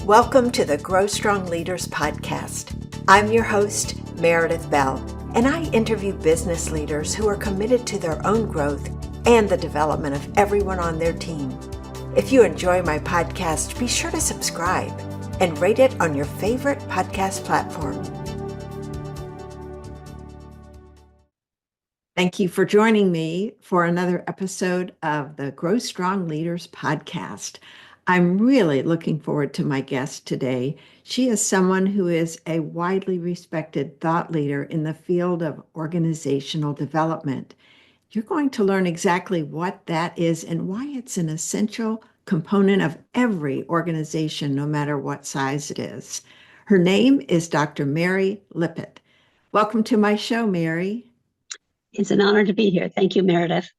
Welcome to the Grow Strong Leaders podcast. I'm your host, Meredith Bell, and I interview business leaders who are committed to their own growth and the development of everyone on their team. If you enjoy my podcast, be sure to subscribe and rate it on your favorite podcast platform. Thank you for joining me for another episode of the Grow Strong Leaders podcast. I'm really looking forward to my guest today. She is someone who is a widely respected thought leader in the field of organizational development. You're going to learn exactly what that is and why it's an essential component of every organization, no matter what size it is. Her name is Dr. Mary Lippitt. Welcome to my show, Mary. It's an honor to be here. Thank you, Meredith.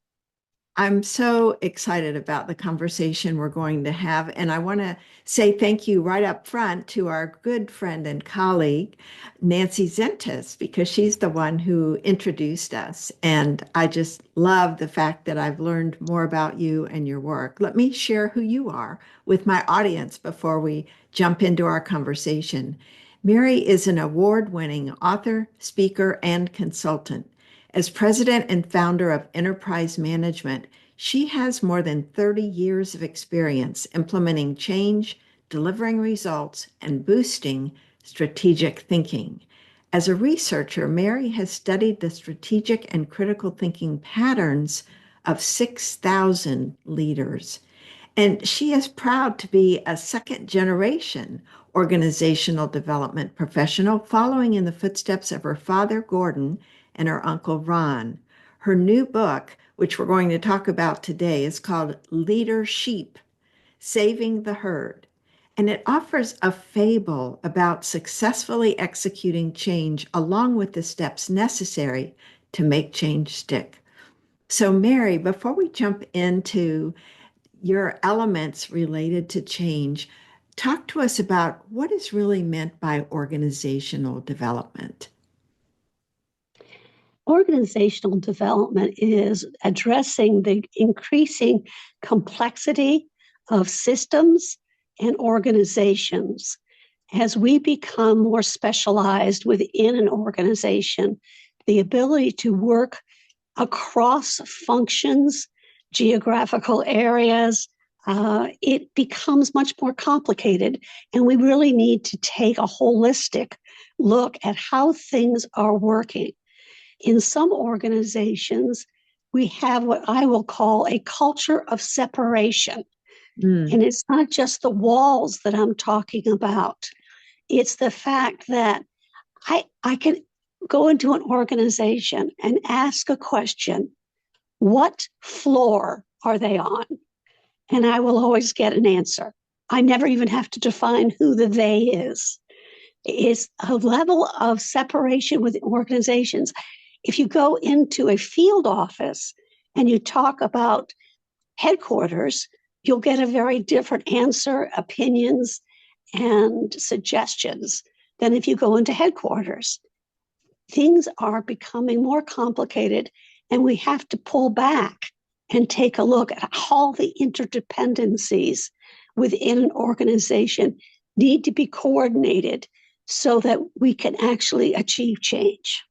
I'm so excited about the conversation we're going to have. And I want to say thank you right up front to our good friend and colleague, Nancy Zentis, because she's the one who introduced us. And I just love the fact that I've learned more about you and your work. Let me share who you are with my audience before we jump into our conversation. Mary is an award-winning author, speaker, and consultant. As president and founder of Enterprise Management, she has more than 30 years of experience implementing change, delivering results, and boosting strategic thinking. As a researcher, Mary has studied the strategic and critical thinking patterns of 6,000 leaders. And she is proud to be a second-generation organizational development professional, following in the footsteps of her father, Gordon, and her uncle, Ron. Her new book, which we're going to talk about today, is called Leadership: Saving the Herd. And it offers a fable about successfully executing change along with the steps necessary to make change stick. So, Mary, before we jump into your elements related to change, talk to us about what is really meant by organizational development. Organizational development is addressing the increasing complexity of systems and organizations. As we become more specialized within an organization, the ability to work across functions, geographical areas, it becomes much more complicated. And we really need to take a holistic look at how things are working. In some organizations, we have what I will call a culture of separation. And it's not just the walls that I'm talking about. It's the fact that I can go into an organization and ask a question: what floor are they on? And I will always get an answer. I never even have to define who the they is. It's a level of separation with organizations. If you go into a field office and you talk about headquarters, you'll get a very different answer, opinions, and suggestions than if you go into headquarters. Things are becoming more complicated, and we have to pull back and take a look at how the interdependencies within an organization need to be coordinated so that we can actually achieve change.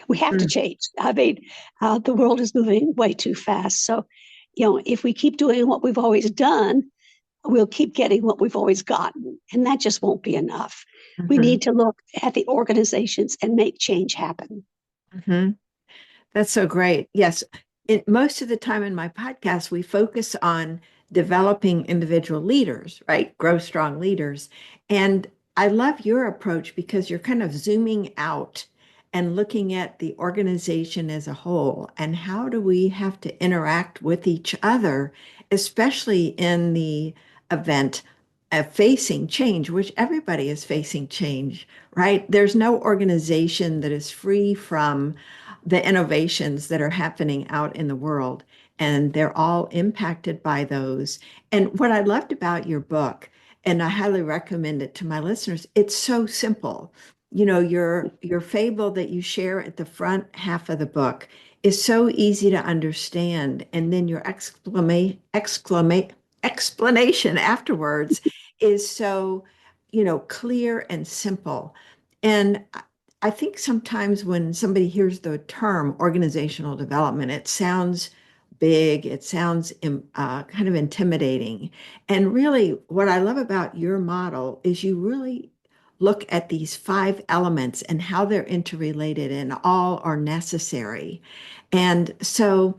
We have to change. I mean, the world is moving way too fast. So, if we keep doing what we've always done, we'll keep getting what we've always gotten. And that just won't be enough. We need to look at the organizations and make change happen. That's so great. Yes. Most of the time in my podcast, we focus on developing individual leaders, right? Grow strong leaders. And I love your approach because you're kind of zooming out and looking at the organization as a whole, and how do we have to interact with each other, especially in the event of facing change, which everybody is facing change, right? There's no organization that is free from the innovations that are happening out in the world, and they're all impacted by those. And what I loved about your book, and I highly recommend it to my listeners, it's so simple. Your fable that you share at the front half of the book is so easy to understand. And then your explanation afterwards is so clear and simple. And I think sometimes when somebody hears the term organizational development, it sounds big, it sounds kind of intimidating. And really, what I love about your model is you really look at these five elements and how they're interrelated and all are necessary. And so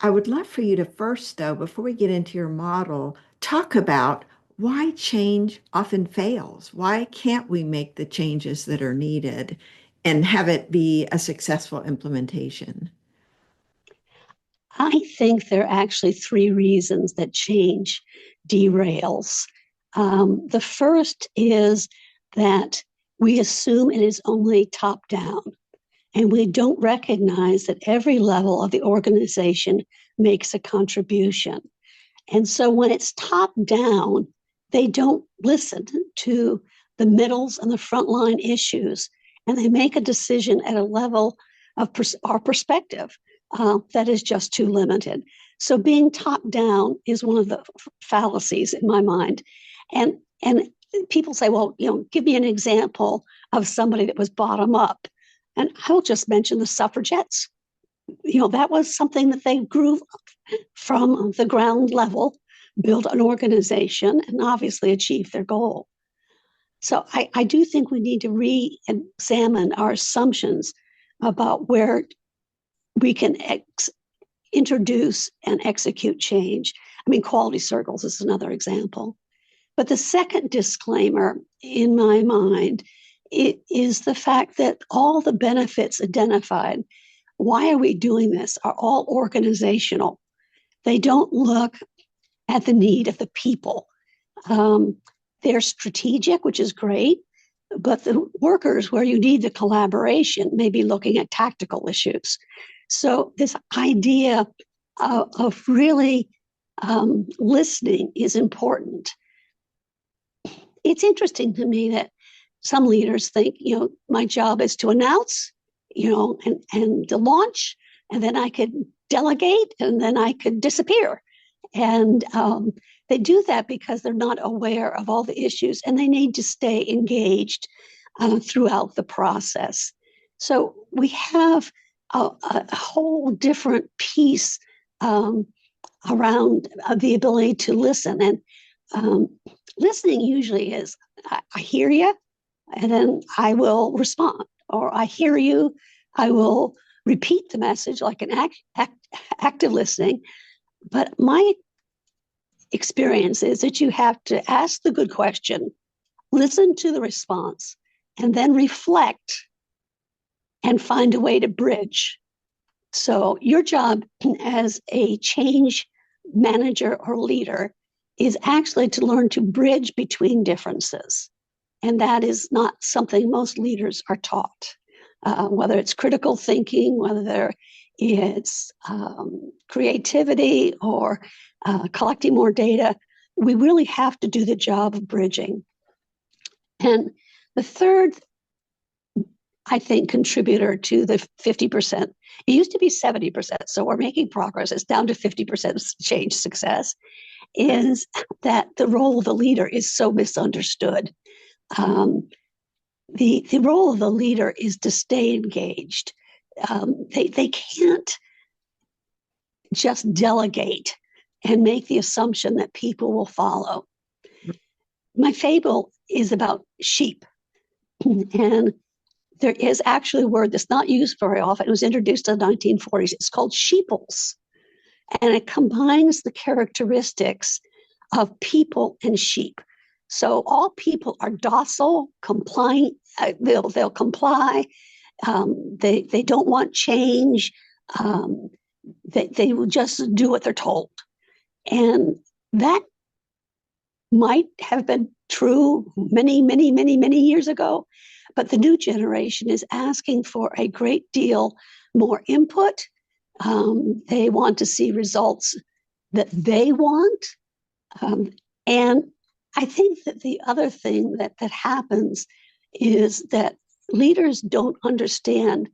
I would love for you to first, though, before we get into your model, talk about why change often fails. Why can't we make the changes that are needed and have it be a successful implementation? I think there are actually three reasons that change derails. The first is that we assume it is only top down, and we don't recognize that every level of the organization makes a contribution. And so when it's top down, they don't listen to the middles and the frontline issues, and they make a decision at a level of our perspective that is just too limited. So being top down is one of the fallacies in my mind. And people say, well, give me an example of somebody that was bottom up. And I'll just mention the suffragettes. That was something that they grew from the ground level, built an organization, and obviously achieved their goal. So I do think we need to re-examine our assumptions about where we can introduce and execute change. I mean, quality circles is another example. But the second disclaimer in my mind is the fact that all the benefits identified, why are we doing this, are all organizational. They don't look at the need of the people. They're strategic, which is great, but the workers where you need the collaboration may be looking at tactical issues. So this idea of really listening is important. It's interesting to me that some leaders think, my job is to announce, and to launch, and then I could delegate, and then I could disappear. And they do that because they're not aware of all the issues, and they need to stay engaged throughout the process. So we have a whole different piece around the ability to listen. And listening usually is, I hear you, and then I will respond. Or I hear you, I will repeat the message like an active listening. But my experience is that you have to ask the good question, listen to the response, and then reflect and find a way to bridge. So your job as a change manager or leader is actually to learn to bridge between differences. And that is not something most leaders are taught, whether it's critical thinking, whether it's creativity or collecting more data. We really have to do the job of bridging. And the third, I think, contributor to the 50%, it used to be 70%, so we're making progress, it's down to 50% change success, is that the role of the leader is so misunderstood. The role of the leader is to stay engaged. They can't just delegate and make the assumption that people will follow. My fable is about sheep. And there is actually a word that's not used very often. It was introduced in the 1940s. It's called sheeples. And it combines the characteristics of people and sheep. So all people are docile, compliant. They'll comply. They don't want change. They will just do what they're told. And that might have been true many, many, many, many years ago. But the new generation is asking for a great deal more input. They want to see results that they want. And I think that the other thing that happens is that leaders don't understand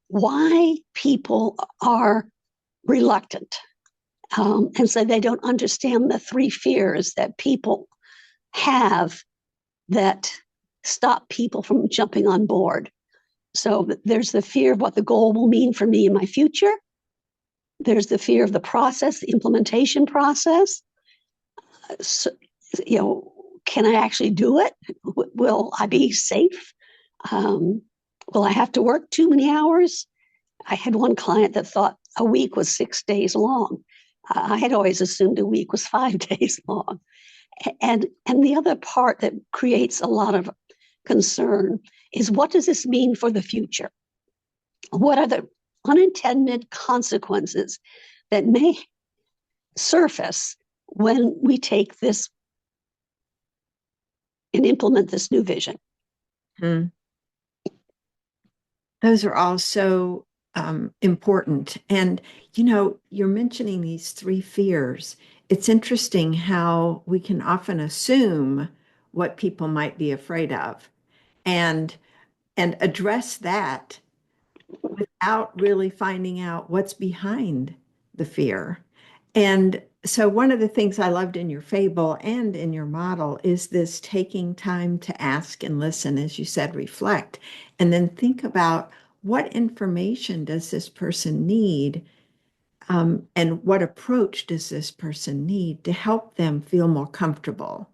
why people are reluctant. And so they don't understand the three fears that people have that stop people from jumping on board. So there's the fear of what the goal will mean for me in my future. There's the fear of the process, the implementation process. So, can I actually do it? Will I be safe? Will I have to work too many hours? I had one client that thought a week was 6 days long. I had always assumed a week was 5 days long. And the other part that creates a lot of concern is, what does this mean for the future? What are the unintended consequences that may surface when we take this and implement this new vision? Those are all so important. And, you're mentioning these three fears. It's interesting how we can often assume what people might be afraid of and address that without really finding out what's behind the fear. And so one of the things I loved in your fable and in your model is this taking time to ask and listen, as you said, reflect, and then think about what information does this person need, and what approach does this person need to help them feel more comfortable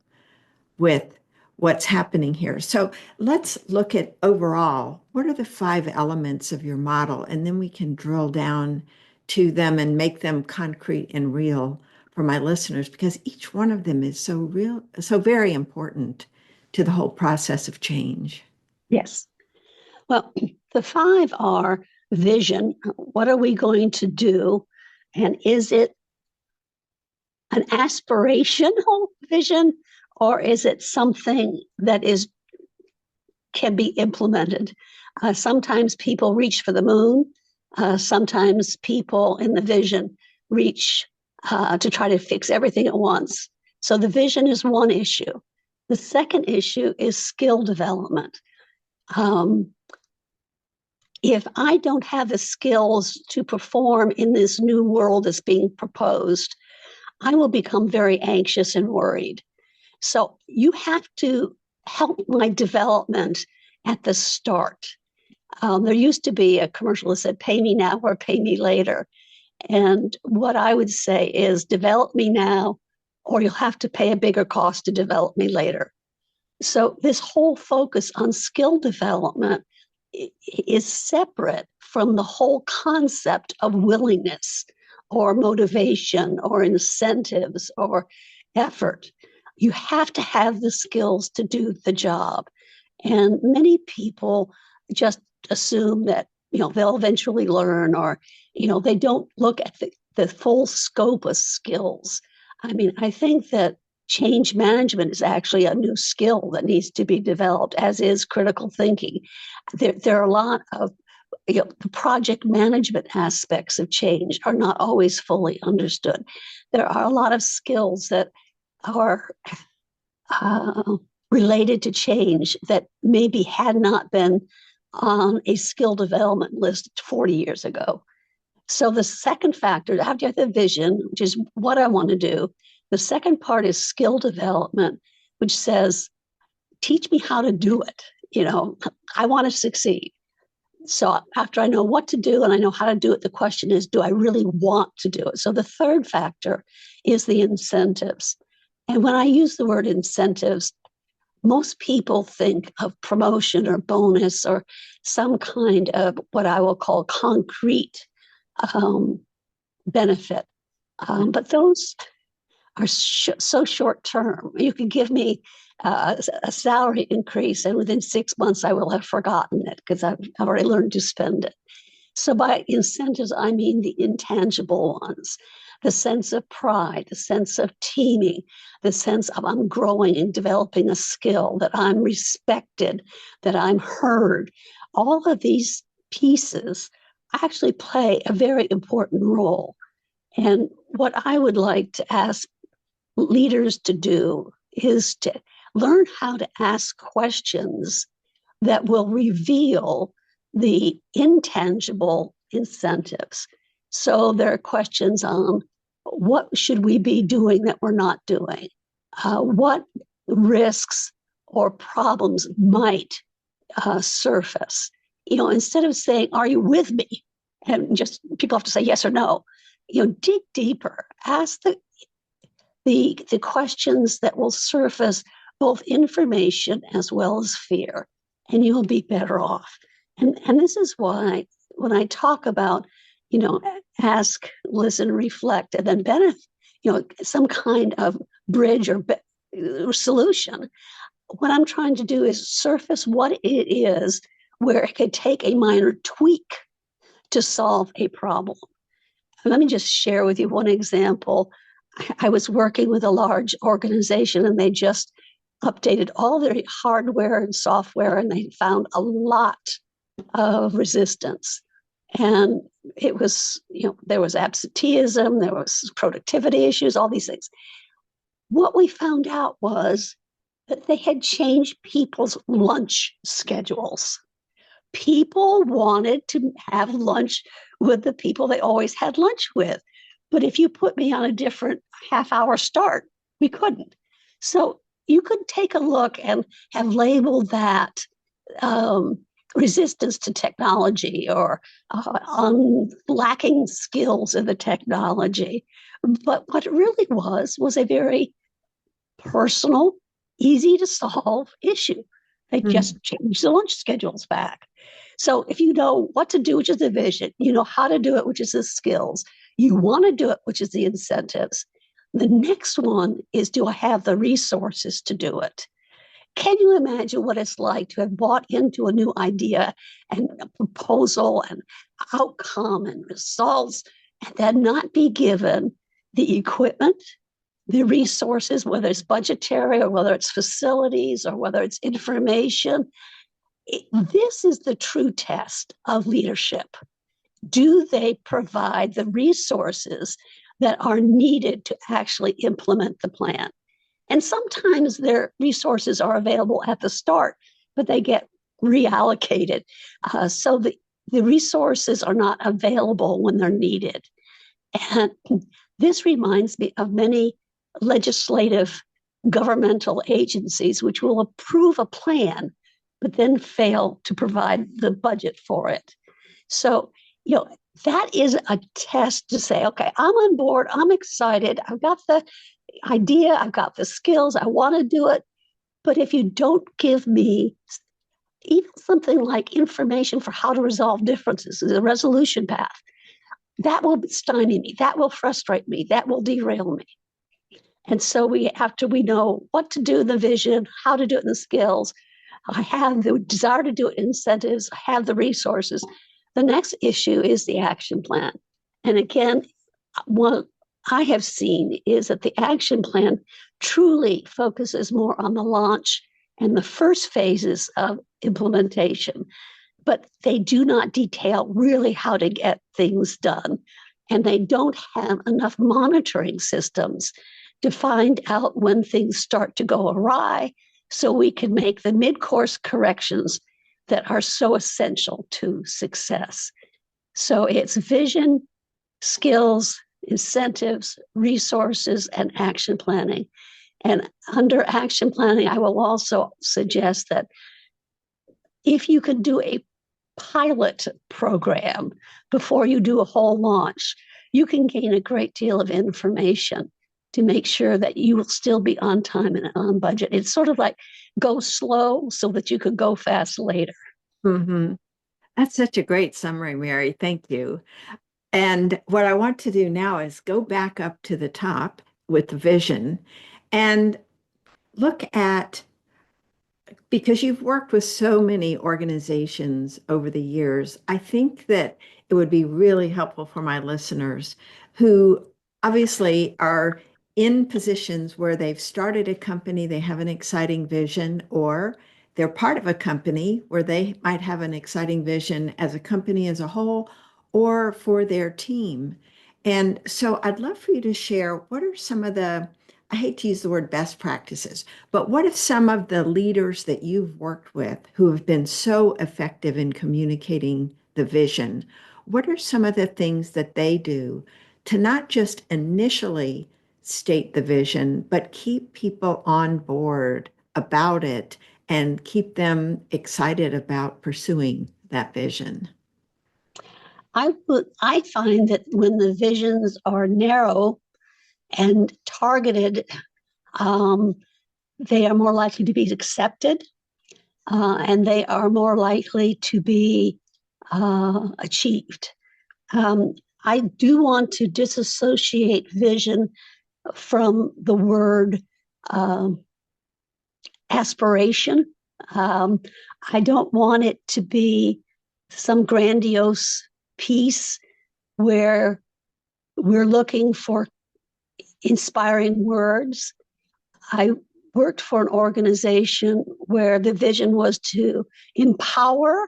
with what's happening here. So let's look at overall, what are the 5 elements of your model? And then we can drill down to them and make them concrete and real for my listeners, because each one of them is so real, so very important to the whole process of change. Yes. Well, the 5 are vision. What are we going to do? And is it an aspirational vision, or is it something that can be implemented? Sometimes people reach for the moon. Sometimes people in the vision reach to try to fix everything at once. So the vision is one issue. The second issue is skill development. If I don't have the skills to perform in this new world that's being proposed, I will become very anxious and worried. So you have to help my development at the start. There used to be a commercial that said, pay me now or pay me later. And what I would say is, develop me now, or you'll have to pay a bigger cost to develop me later. So this whole focus on skill development is separate from the whole concept of willingness or motivation or incentives or effort. You have to have the skills to do the job. And many people just assume that, they'll eventually learn, or, they don't look at the full scope of skills. I mean, I think that change management is actually a new skill that needs to be developed, as is critical thinking. There are a lot of, the project management aspects of change are not always fully understood. There are a lot of skills that are related to change that maybe had not been on a skill development list 40 years ago. So the second factor, after you have the vision, which is what I want to do, the second part is skill development, which says, teach me how to do it. I want to succeed. So after I know what to do and I know how to do it, the question is, do I really want to do it? So the third factor is the incentives. And when I use the word incentives, most people think of promotion or bonus or some kind of what I will call concrete benefit. But those are so short term. You can give me a salary increase, and within 6 months, I will have forgotten it because I've already learned to spend it. So by incentives, I mean the intangible ones, the sense of pride, the sense of teaming, the sense of I'm growing and developing a skill, that I'm respected, that I'm heard. All of these pieces actually play a very important role. And what I would like to ask leaders to do is to learn how to ask questions that will reveal the intangible incentives. So there are questions on, what should we be doing that we're not doing? What risks or problems might surface. Instead of saying, "Are you with me?" and just people have to say yes or no, dig deeper, ask the questions that will surface both information as well as fear, and you'll be better off. And this is why when I talk about, ask, listen, reflect, and then benefit, some kind of bridge or solution, what I'm trying to do is surface what it is where it could take a minor tweak to solve a problem. Let me just share with you one example. I was working with a large organization and they just updated all their hardware and software, and they found a lot of resistance. And it was, there was absenteeism, there was productivity issues, all these things. What we found out was that they had changed people's lunch schedules. People wanted to have lunch with the people they always had lunch with. But if you put me on a different half-hour start, we couldn't. So you could take a look and have labeled that resistance to technology or lacking skills in the technology. But what it really was a very personal, easy to solve issue. They just changed the lunch schedules back. So if you know what to do, which is the vision, you know how to do it, which is the skills, you want to do it, which is the incentives. The next one is, do I have the resources to do it? Can you imagine what it's like to have bought into a new idea and a proposal and outcome and results, and then not be given the equipment, the resources, whether it's budgetary or whether it's facilities or whether it's information? This is the true test of leadership. Do they provide the resources that are needed to actually implement the plan? And sometimes their resources are available at the start, but they get reallocated. So the resources are not available when they're needed. And this reminds me of many legislative governmental agencies which will approve a plan, but then fail to provide the budget for it. So, that is a test to say, okay, I'm on board, I'm excited, I've got the idea, I've got the skills, I want to do it. But if you don't give me even something like information for how to resolve differences, the resolution path, that will stymie me, that will frustrate me, that will derail me. And so after we know what to do in the vision, how to do it in the skills, I have the desire to do it in incentives, I have the resources. The next issue is the action plan. And again, what I have seen is that the action plan truly focuses more on the launch and the first phases of implementation, but they do not detail really how to get things done. And they don't have enough monitoring systems to find out when things start to go awry, so we can make the mid-course corrections that are so essential to success. So it's vision, skills, incentives, resources, and action planning. And under action planning, I will also suggest that if you could do a pilot program before you do a whole launch, you can gain a great deal of information to make sure that you will still be on time and on budget. It's sort of like go slow so that you could go fast later. Mm-hmm. That's such a great summary, Mary. Thank you. And what I want to do now is go back up to the top with the vision and look at, because you've worked with so many organizations over the years, I think that it would be really helpful for my listeners who obviously are in positions where they've started a company, they have an exciting vision, or they're part of a company where they might have an exciting vision as a company as a whole or for their team. And so I'd love for you to share what are some of the, I hate to use the word best practices, but what if some of the leaders that you've worked with who have been so effective in communicating the vision, what are some of the things that they do to not just initially state the vision, but keep people on board about it and keep them excited about pursuing that vision? I find that when the visions are narrow and targeted, um, they are more likely to be accepted, and they are more likely to be achieved. Um, I do want to disassociate vision from the word um, aspiration. Um, I don't want it to be some grandiose piece where we're looking for inspiring words. I worked for an organization where the vision was to empower,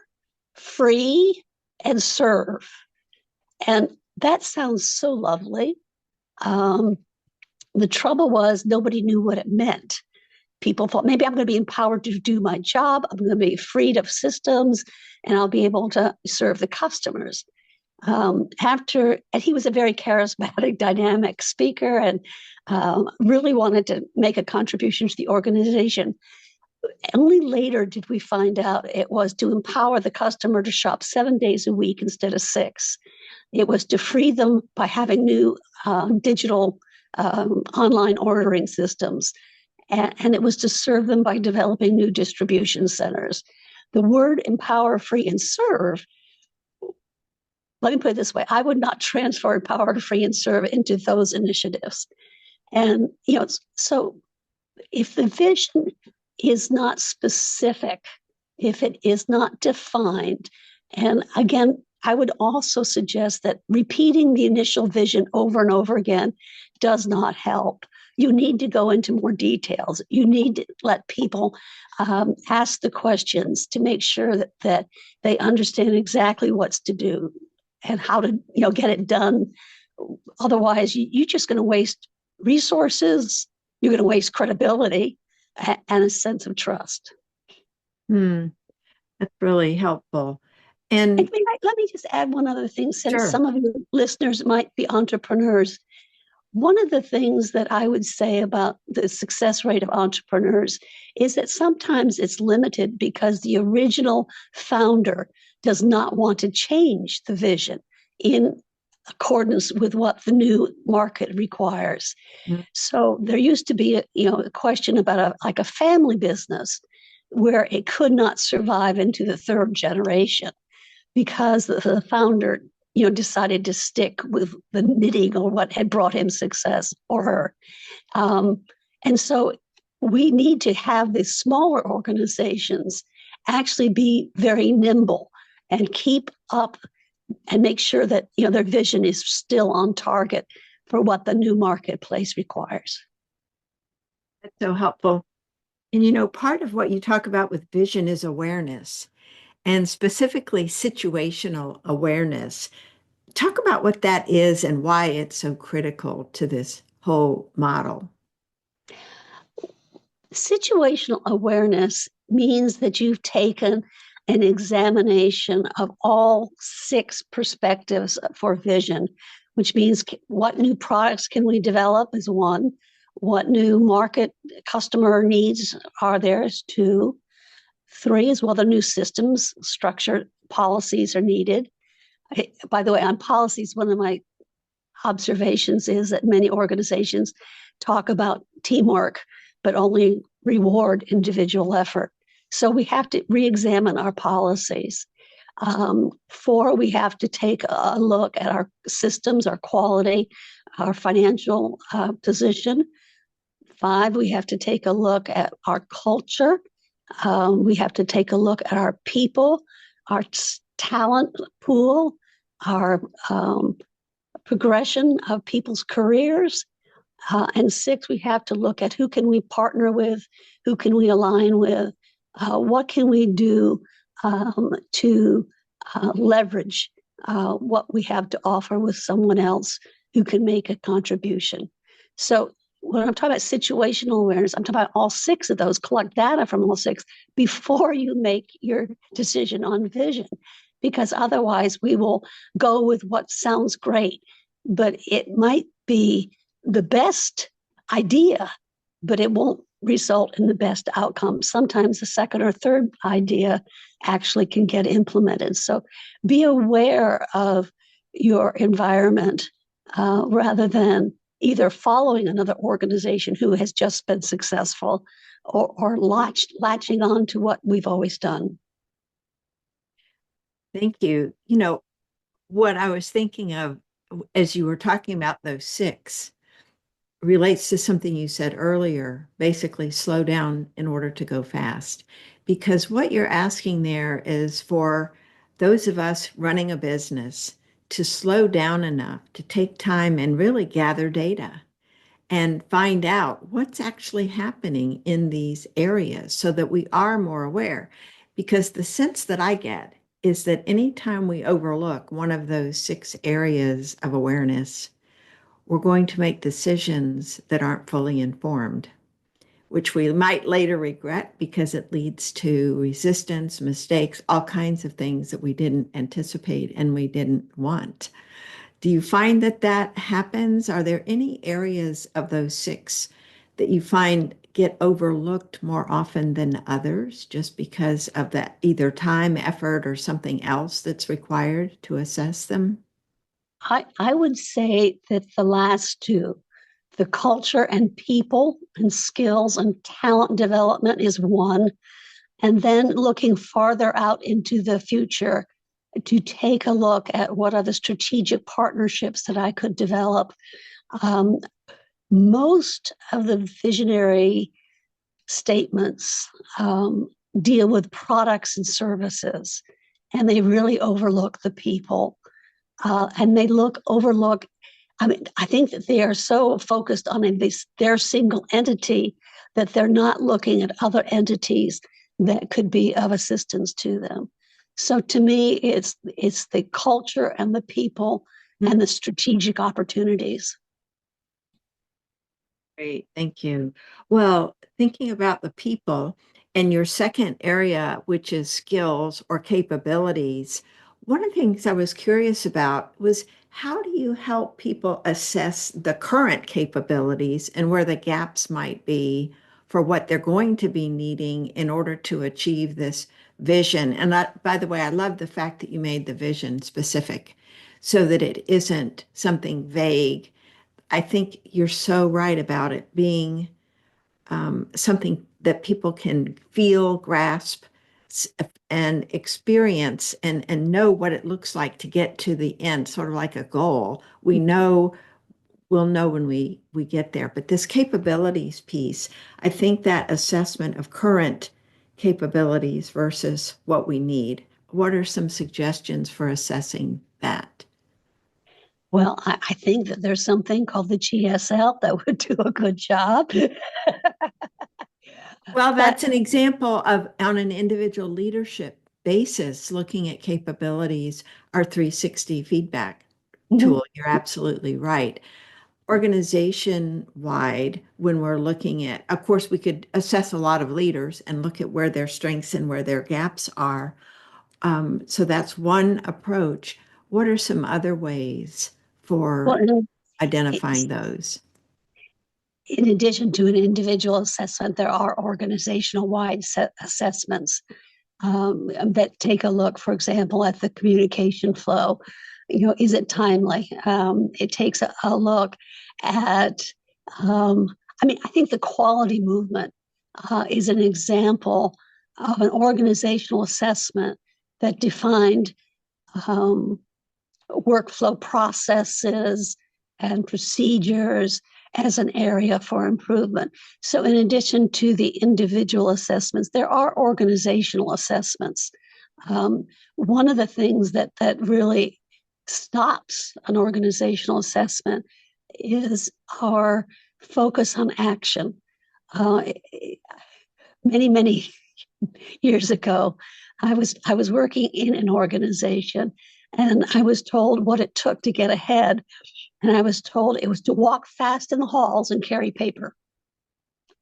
free, and serve. And that sounds so lovely. Um, the trouble was nobody knew what it meant. People thought maybe I'm going to be empowered to do my job. I'm going to be freed of systems and I'll be able to serve the customers. And he was a very charismatic, dynamic speaker and really wanted to make a contribution to the organization. Only later did we find out it was to empower the customer to shop 7 days a week instead of 6. It was to free them by having new digital online ordering systems. And it was to serve them by developing new distribution centers. The word empower, free, and serve, let me put it this way, I would not transfer empower to free and serve into those initiatives. And, so if the vision is not specific, if it is not defined, and again, I would also suggest that repeating the initial vision over and over again does not help. You need to go into more details. You need to let people ask the questions to make sure that they understand exactly what's to do and how to get it done. Otherwise, you're just going to waste resources. You're going to waste credibility and a sense of trust. That's really helpful. And let me just add one other thing, since sure. some of your listeners might be entrepreneurs. One of the things that I would say about the success rate of entrepreneurs is that sometimes it's limited because the original founder does not want to change the vision in accordance with what the new market requires. Mm-hmm. So there used to be a question about a family business where it could not survive into the third generation because the founder decided to stick with the knitting or what had brought him success, or her. And so we need to have these smaller organizations actually be very nimble and keep up and make sure that their vision is still on target for what the new marketplace requires. That's so helpful. And part of what you talk about with vision is awareness, and specifically situational awareness. Talk about what that is and why it's so critical to this whole model. Situational awareness means that you've taken an examination of all 6 perspectives for vision, which means what new products can we develop is 1, what new market customer needs are there is 2, 3 is whether new systems, structure, policies are needed. By the way, on policies, one of my observations is that many organizations talk about teamwork, but only reward individual effort. So we have to re-examine our policies. 4, we have to take a look at our systems, our quality, our financial position. 5, we have to take a look at our culture. We have to take a look at our people, our talent pool, our progression of people's careers. And 6, we have to look at who can we partner with, who can we align with, what can we do to leverage what we have to offer with someone else who can make a contribution. So when I'm talking about situational awareness, I'm talking about all 6 of those. Collect data from all 6 before you make your decision on vision, because otherwise we will go with what sounds great, but it might be the best idea, but it won't result in the best outcome. Sometimes the second or third idea actually can get implemented. So be aware of your environment rather than either following another organization who has just been successful or latching on to what we've always done. Thank you. You know, what I was thinking of as you were talking about those six relates to something you said earlier, basically slow down in order to go fast. Because what you're asking there is for those of us running a business to slow down enough to take time and really gather data and find out what's actually happening in these areas so that we are more aware. Because the sense that I get is that anytime we overlook one of those six areas of awareness, we're going to make decisions that aren't fully informed, which we might later regret because it leads to resistance, mistakes, all kinds of things that we didn't anticipate and we didn't want. Do you find that that happens? Are there any areas of those six that you find get overlooked more often than others just because of that either time, effort, or something else that's required to assess them? I would say that the last two, the culture and people and skills and talent development is one. And then looking farther out into the future to take a look at what are the strategic partnerships that I could develop. Um, Most of the visionary statements deal with products and services, and they really overlook the people. And they overlook. I mean, I think that they are so focused on their single entity that they're not looking at other entities that could be of assistance to them. So to me, it's the culture and the people and the strategic opportunities. Great, thank you. Well, thinking about the people and your second area, which is skills or capabilities, one of the things I was curious about was how do you help people assess the current capabilities and where the gaps might be for what they're going to be needing in order to achieve this vision? And by the way, I love the fact that you made the vision specific so that it isn't something vague. I think you're so right about it being something that people can feel, grasp, and experience and know what it looks like to get to the end, sort of like a goal. We'll know when we get there. But this capabilities piece, I think that assessment of current capabilities versus what we need. What are some suggestions for assessing that? Well, I think that there's something called the GSL that would do a good job. Well, But that's an example of on an individual leadership basis, looking at capabilities, our 360 feedback mhm, tool. You're absolutely right. Organization wide, when we're looking at, of course, we could assess a lot of leaders and look at where their strengths and where their gaps are. So that's one approach. What are some other ways well, for identifying it's, those? in addition to an individual assessment, there are organizational wide assessments that take a look, for example, at the communication flow. You know, is it timely? It takes a look at, um, I mean, I think the quality movement is an example of an organizational assessment that defined um, workflow processes and procedures as an area for improvement. So, in addition to the individual assessments, there are organizational assessments. One of the things that really stops an organizational assessment is our focus on action. Uh, many years ago, I was working in an organization, and I was told what it took to get ahead, and I was told it was to walk fast in the halls and carry paper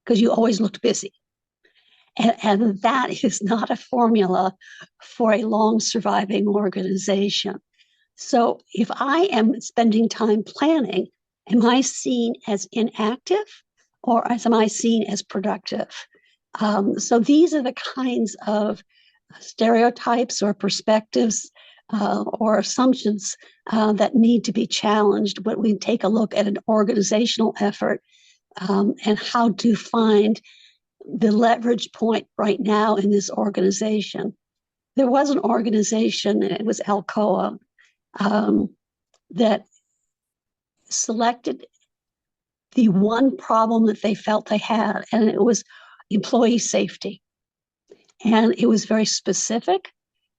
because you always looked busy. And that is not a formula for a long surviving organization. So if I am spending time planning, am I seen as inactive or am I seen as productive? So these are the kinds of stereotypes or perspectives or assumptions that need to be challenged when we take a look at an organizational effort and how to find the leverage point right now in this organization. There was an organization, and it was Alcoa, that selected the one problem that they felt they had, and it was employee safety. And it was very specific.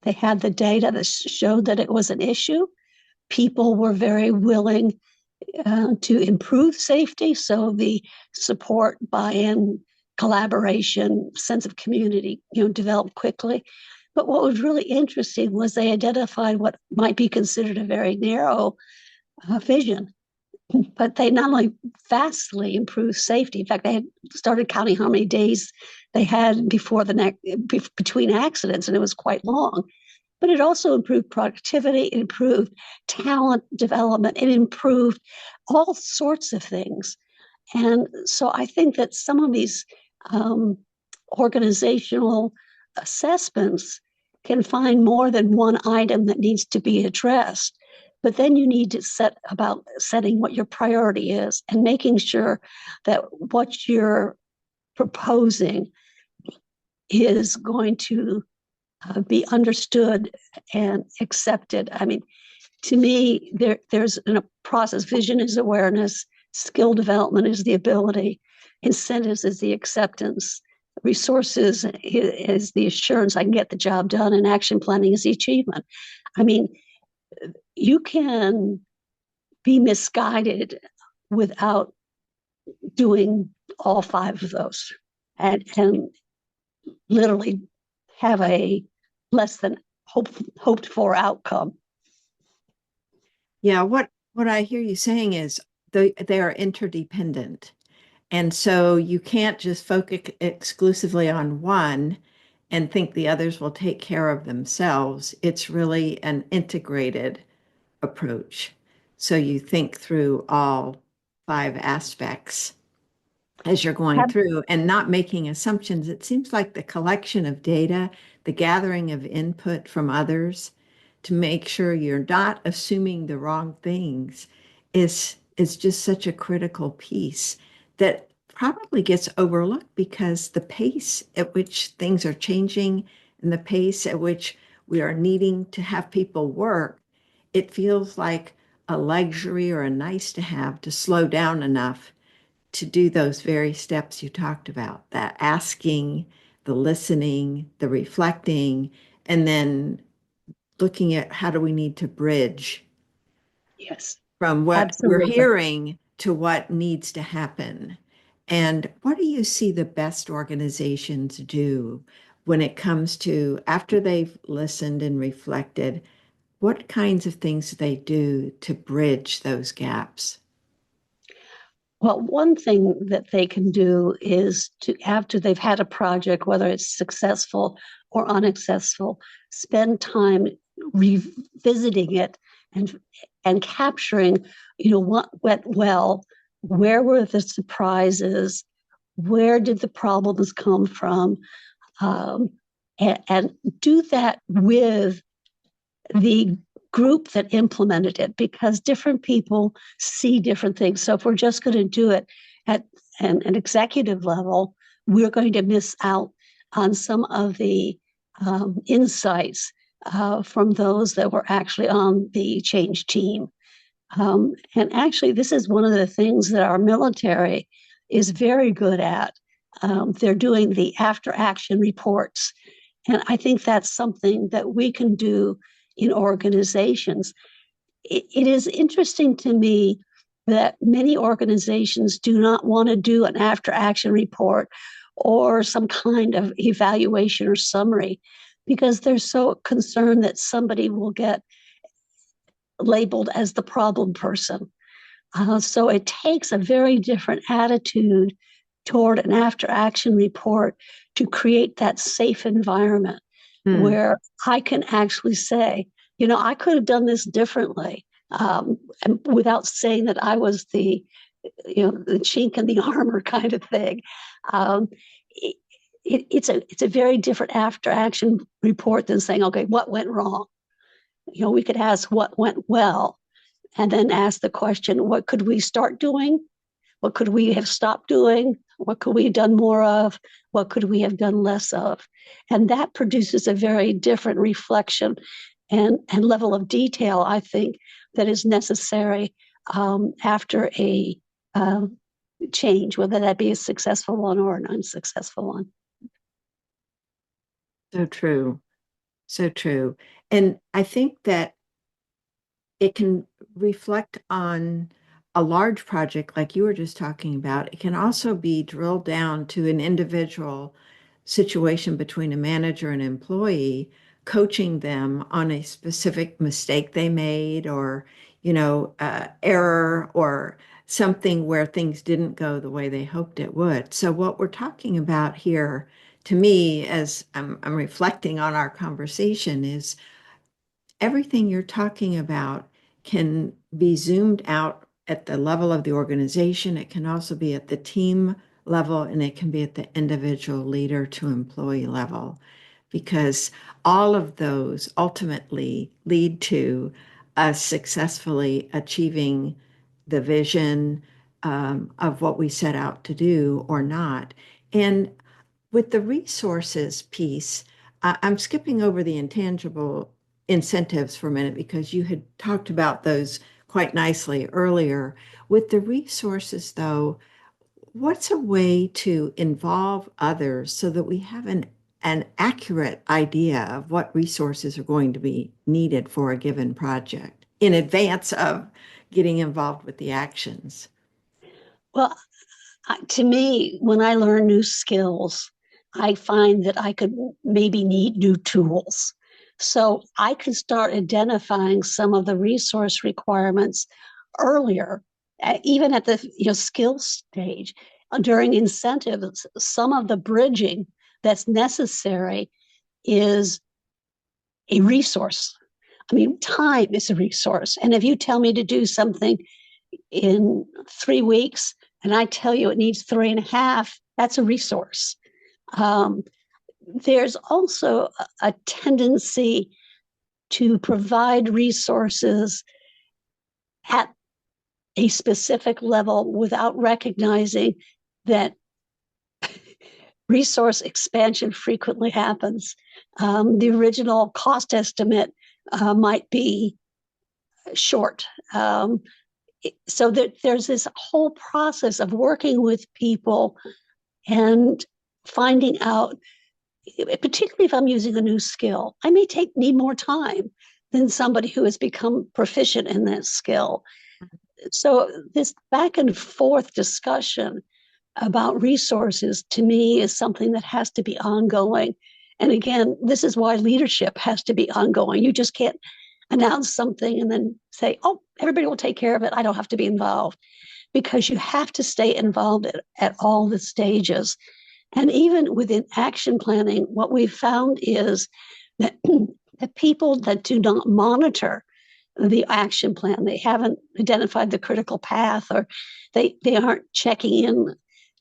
They had the data that showed that it was an issue. People were very willing to improve safety. So the support, buy-in, collaboration, sense of community, developed quickly. But what was really interesting was they identified what might be considered a very narrow vision. But they not only vastly improved safety, in fact, they had started counting how many days they had between accidents, and it was quite long. But it also improved productivity, it improved talent development, it improved all sorts of things. And so I think that some of these organizational assessments can find more than one item that needs to be addressed. But then you need to set about setting what your priority is and making sure that what you're proposing is going to be understood and accepted. I mean, to me, there's a process. Vision is awareness, skill development is the ability, incentives is the acceptance, resources is the assurance I can get the job done, and action planning is the achievement. I mean, you can be misguided without doing all five of those and literally have a less than hoped for outcome. Yeah, what I hear you saying is they are interdependent. And so you can't just focus exclusively on one and think the others will take care of themselves. It's really an integrated approach. So you think through all five aspects as you're going through and not making assumptions. It seems like the collection of data, the gathering of input from others to make sure you're not assuming the wrong things is just such a critical piece that probably gets overlooked because the pace at which things are changing and the pace at which we are needing to have people work, it feels like a luxury or a nice to have to slow down enough to do those very steps you talked about, that asking, the listening, the reflecting, and then looking at how do we need to bridge Yes, from what we're absolutely. hearing to what needs to happen. And what do you see the best organizations do when it comes to after they've listened and reflected? What kinds of things do they do to bridge those gaps? Well, one thing that they can do is to, after they've had a project, whether it's successful or unsuccessful, spend time revisiting it and capturing, what went well, where were the surprises, where did the problems come from, and do that with the group that implemented it, because different people see different things. So if we're just going to do it at an executive level, we're going to miss out on some of the insights from those that were actually on the change team. And actually, this is one of the things that our military is very good at. They're doing the after action reports. And I think that's something that we can do in organizations. It is interesting to me that many organizations do not want to do an after action report or some kind of evaluation or summary because they're so concerned that somebody will get labeled as the problem person. So it takes a very different attitude toward an after action report to create that safe environment where I can actually say, I could have done this differently, and without saying that I was the the chink in the armor kind of thing. Um, it, it's a very different after action report than saying, okay, what went wrong? We could ask what went well, and then ask the question, what could we start doing? What could we have stopped doing? What could we have done more of? What could we have done less of? And that produces a very different reflection and level of detail, I think, that is necessary after a change, whether that be a successful one or an unsuccessful one. So true. So true. And I think that it can reflect on a large project like you were just talking about. It can also be drilled down to an individual situation between a manager and employee, coaching them on a specific mistake they made or, error or something where things didn't go the way they hoped it would. So what we're talking about here, to me, as I'm reflecting on our conversation, is everything you're talking about can be zoomed out at the level of the organization. It can also be at the team level, and it can be at the individual leader to employee level, because all of those ultimately lead to us successfully achieving the vision of what we set out to do or not. And with the resources piece, I'm skipping over the intangible incentives for a minute because you had talked about those quite nicely earlier. With the resources, though, what's a way to involve others so that we have an accurate idea of what resources are going to be needed for a given project in advance of getting involved with the actions? Well, to me, when I learn new skills, I find that I could maybe need new tools. So I can start identifying some of the resource requirements earlier, even at the skills stage. During incentives, some of the bridging that's necessary is a resource. I mean, time is a resource. And if you tell me to do something in 3 weeks and I tell you it needs 3.5, that's a resource. Um, there's also a tendency to provide resources at a specific level without recognizing that resource expansion frequently happens. The original cost estimate might be short. So there's this whole process of working with people and finding out, particularly if I'm using a new skill, I may need more time than somebody who has become proficient in that skill. So this back and forth discussion about resources to me is something that has to be ongoing. And again, this is why leadership has to be ongoing. You just can't announce something and then say, oh, everybody will take care of it. I don't have to be involved, because you have to stay involved at all the stages. And even within action planning, what we've found is that the people that do not monitor the action plan, they haven't identified the critical path, or they aren't checking in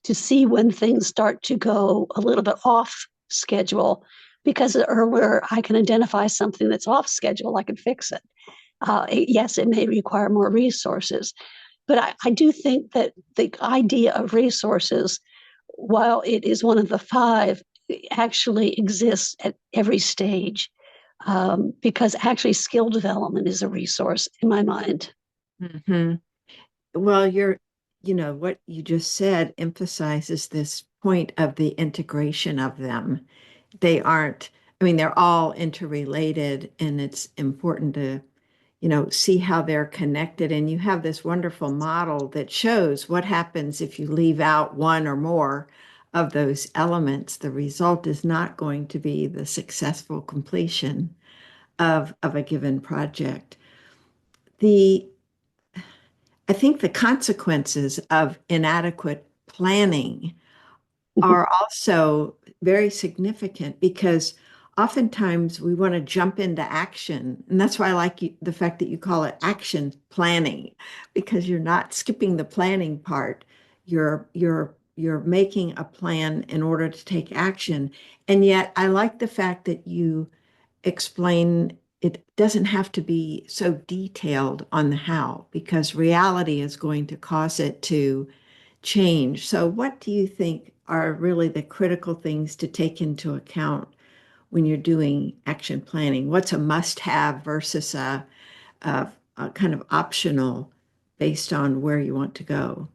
to see when things start to go a little bit off schedule, because the earlier I can identify something that's off schedule, I can fix it. Yes, it may require more resources, but I do think that the idea of resources, while it is one of the five, actually exists at every stage, because actually skill development is a resource in my mind. Mhm. Well, what you just said emphasizes this point of the integration of them. They aren't, I mean, they're all interrelated, and it's important to, see how they're connected. And you have this wonderful model that shows what happens if you leave out one or more of those elements. The result is not going to be the successful completion of a given project. The I think the consequences of inadequate planning are also very significant because oftentimes we want to jump into action. And that's why I like the fact that you call it action planning, because you're not skipping the planning part. You're making a plan in order to take action. And yet I like the fact that you explain it doesn't have to be so detailed on the how, because reality is going to cause it to change. So what do you think are really the critical things to take into account when you're doing action planning? What's a must-have versus a kind of optional based on where you want to go?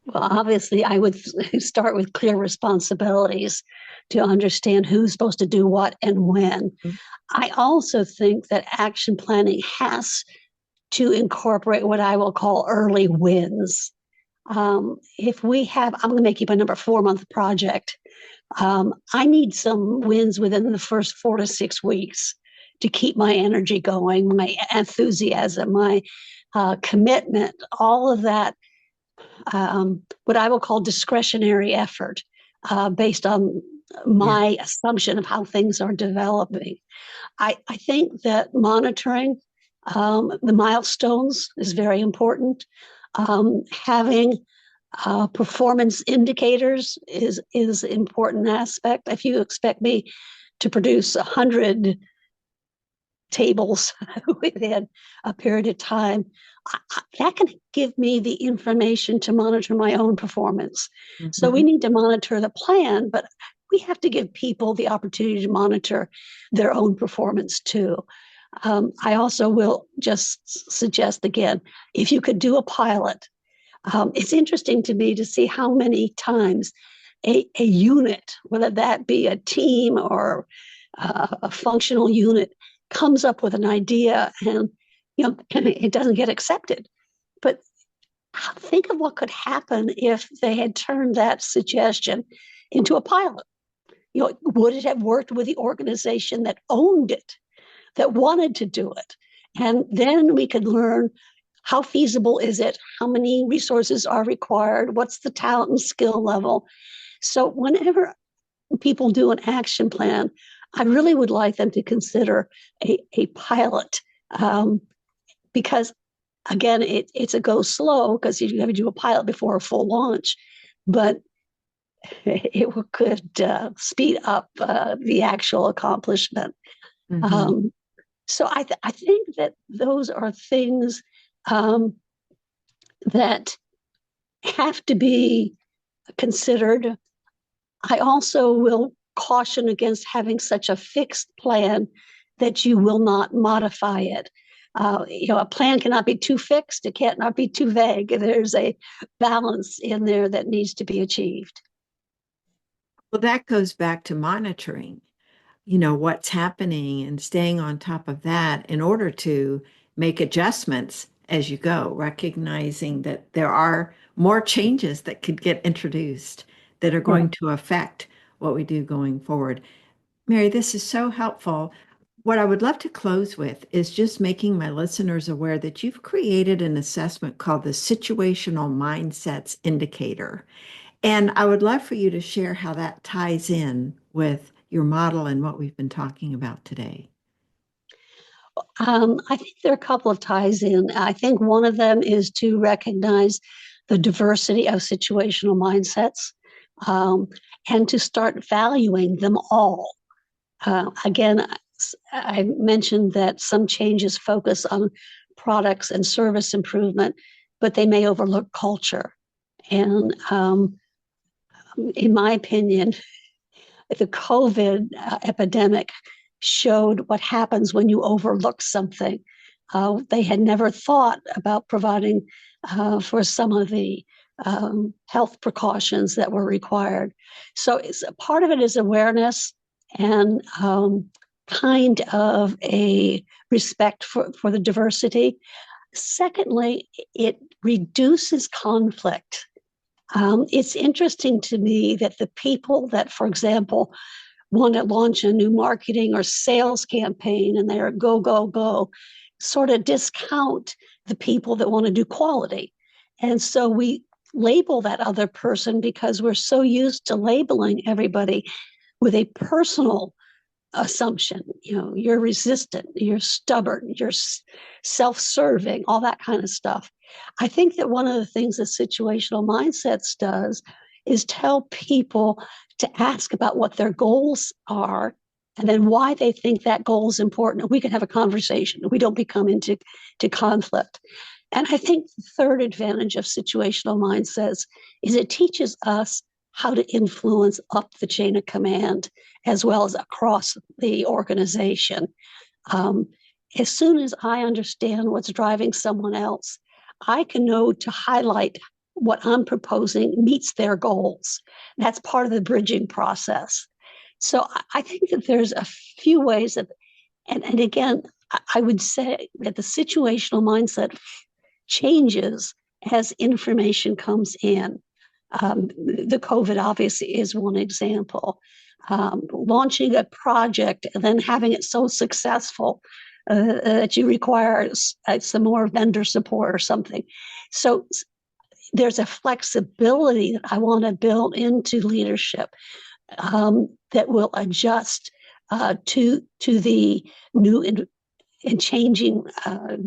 Well, obviously, I would start with clear responsibilities to understand who's supposed to do what and when. I also think that action planning has to incorporate what I will call early wins. If we have, I'm going to make you a number 4 month project. I need some wins within the first 4 to 6 weeks to keep my energy going, my enthusiasm, my commitment, all of that, what I will call discretionary effort based on Yeah. my assumption of how things are developing. I think that monitoring the milestones is very important. Having performance indicators is an important aspect. If you expect me to produce 100 tables within a period of time, that can give me the information to monitor my own performance. So we Mhm. need to monitor the plan, but we have to give people the opportunity to monitor their own performance too. I also will just suggest again, if you could do a pilot, it's interesting to me to see how many times a unit, whether that be a team or a functional unit, comes up with an idea and it doesn't get accepted. But think of what could happen if they had turned that suggestion into a pilot. Would it have worked with the organization that owned it, that wanted to do it? And then we could learn how feasible is it? How many resources are required? What's the talent and skill level? So whenever people do an action plan, I really would like them to consider a pilot, because again, it's a go slow because you have to do a pilot before a full launch, but it could speed up the actual accomplishment. Mhm. Um, so I think that those are things um, that have to be considered. I also will caution against having such a fixed plan that you will not modify it. A plan cannot be too fixed. It can't not be too vague. There's a balance in there that needs to be achieved. Well, that goes back to monitoring, what's happening and staying on top of that in order to make adjustments as you go, recognizing that there are more changes that could get introduced that are Right. going to affect what we do going forward. Mary, this is so helpful. What I would love to close with is just making my listeners aware that you've created an assessment called the Situational Mindsets Indicator. And I would love for you to share how that ties in with your model and what we've been talking about today. I think there are a couple of ties in. I think one of them is to recognize the diversity of situational mindsets, um, and to start valuing them all. Again, I mentioned that some changes focus on products and service improvement, but they may overlook culture. And in my opinion, the COVID epidemic showed what happens when you overlook something. They had never thought about providing for some of the health precautions that were required. So part of it is awareness and kind of a respect for the diversity. Secondly, it reduces conflict. It's interesting to me that the people that, for example, want to launch a new marketing or sales campaign and they're go, go, go, sort of discount the people that want to do quality. And so we label that other person because we're so used to labeling everybody with a personal assumption. You're resistant, you're stubborn, you're self-serving, all that kind of stuff. I think that one of the things that situational mindsets does is tell people to ask about what their goals are and then why they think that goal is important. We can have a conversation. We don't become into conflict. And I think the third advantage of situational mindsets is it teaches us how to influence up the chain of command as well as across the organization. As soon as I understand what's driving someone else, I can know to highlight what I'm proposing meets their goals. That's part of the bridging process. So I think that there's a few ways that, and again, I would say that the situational mindset changes as information comes in. The COVID obviously is one example. Launching a project and then having it so successful that you require some more vendor support or something. So there's a flexibility that I want to build into leadership that will adjust to the new and changing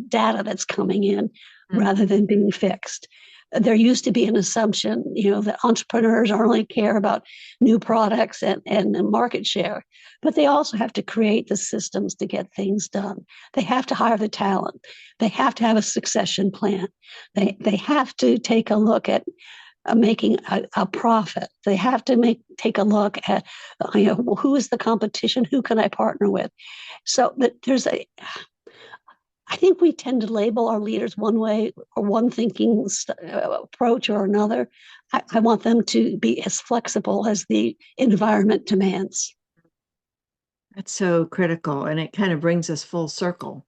data that's coming in rather than being fixed. There used to be an assumption, that entrepreneurs only care about new products and market share, but they also have to create the systems to get things done. They have to hire the talent. They have to have a succession plan. They have to take a look at making a profit. They have to take a look at, who is the competition? Who can I partner with? So I think we tend to label our leaders one way or one thinking approach or another. I want them to be as flexible as the environment demands. That's so critical. And it kind of brings us full circle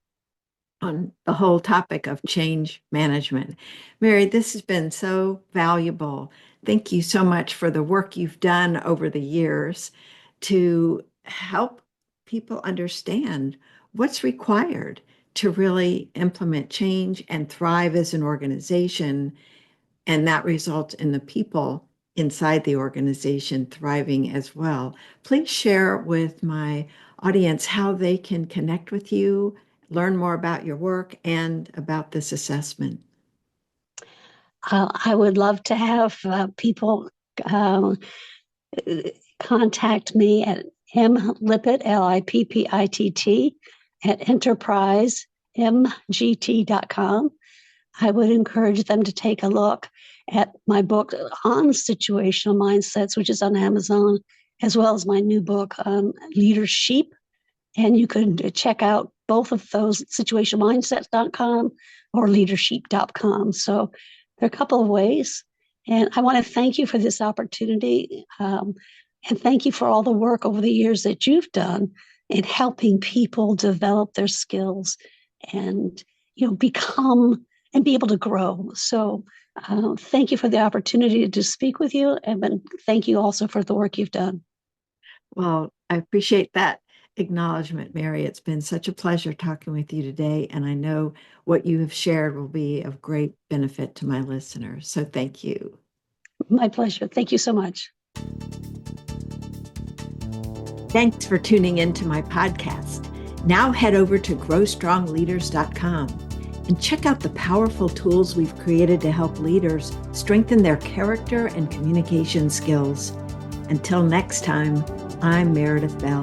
on the whole topic of change management. Mary, this has been so valuable. Thank you so much for the work you've done over the years to help people understand what's required to really implement change and thrive as an organization. And that results in the people inside the organization thriving as well. Please share with my audience how they can connect with you, learn more about your work and about this assessment. I would love to have people contact me at mlippitt, Lippitt, at enterprisemgt.com. I would encourage them to take a look at my book on situational mindsets, which is on Amazon, as well as my new book on leadership. And you could check out both of those, situationalmindsets.com or leadership.com. So there are a couple of ways. And I want to thank you for this opportunity. And thank you for all the work over the years that you've done in helping people develop their skills and, become and be able to grow. So thank you for the opportunity to speak with you. And thank you also for the work you've done. Well, I appreciate that acknowledgement, Mary. It's been such a pleasure talking with you today. And I know what you have shared will be of great benefit to my listeners. So thank you. My pleasure. Thank you so much. Thanks for tuning into my podcast. Now head over to growstrongleaders.com and check out the powerful tools we've created to help leaders strengthen their character and communication skills. Until next time, I'm Meredith Bell.